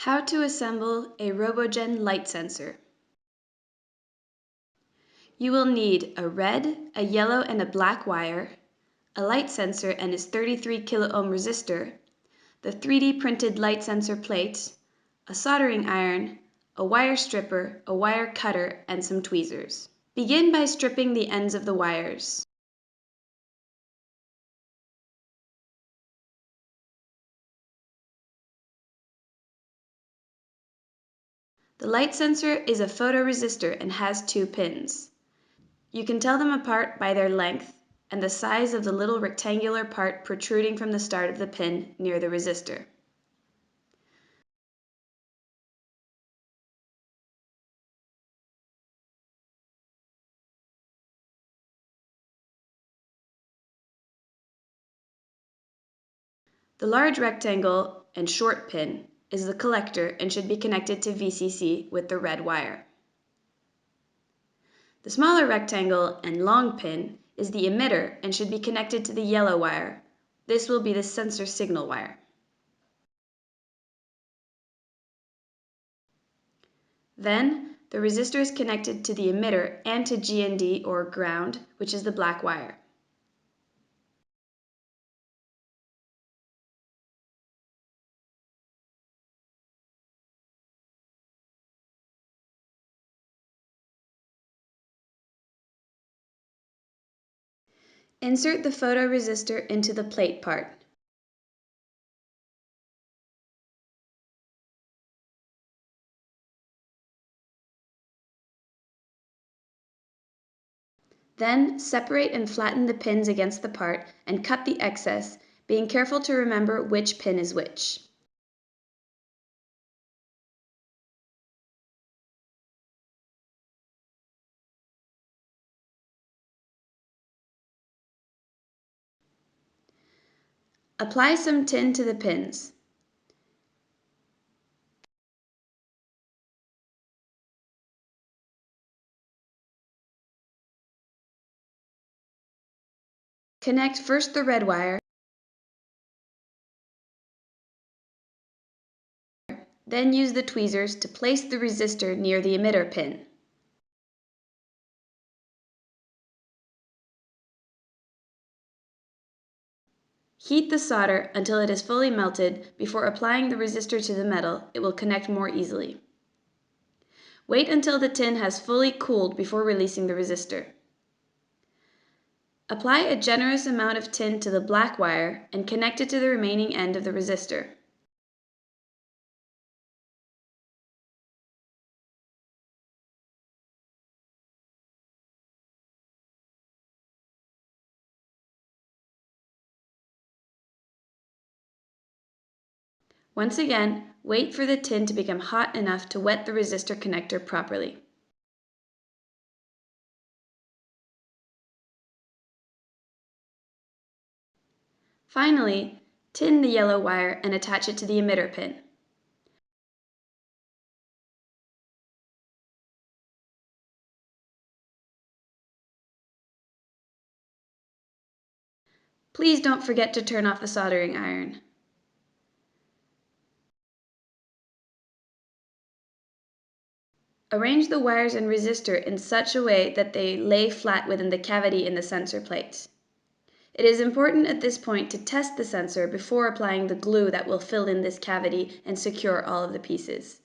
How to assemble a RoboGen light sensor. You will need a red, a yellow, and a black wire, a light sensor and its 33 kiloohm resistor, the 3D printed light sensor plate, a soldering iron, a wire stripper, a wire cutter, and some tweezers. Begin by stripping the ends of the wires. The light sensor is a photoresistor and has 2 pins. You can tell them apart by their length and the size of the little rectangular part protruding from the start of the pin near the resistor. The large rectangle and short pin is the collector and should be connected to VCC with the red wire. The smaller rectangle and long pin is the emitter and should be connected to the yellow wire. This will be the sensor signal wire. Then, the resistor is connected to the emitter and to GND or ground, which is the black wire. Insert the photoresistor into the plate part. Then, separate and flatten the pins against the part and cut the excess, being careful to remember which pin is which. Apply some tin to the pins. Connect first the red wire, then use the tweezers to place the resistor near the emitter pin. Heat the solder until it is fully melted before applying the resistor to the metal. It will connect more easily. Wait until the tin has fully cooled before releasing the resistor. Apply a generous amount of tin to the black wire and connect it to the remaining end of the resistor. Once again, wait for the tin to become hot enough to wet the resistor connector properly. Finally, tin the yellow wire and attach it to the emitter pin. Please don't forget to turn off the soldering iron. Arrange the wires and resistor in such a way that they lay flat within the cavity in the sensor plate. It is important at this point to test the sensor before applying the glue that will fill in this cavity and secure all of the pieces.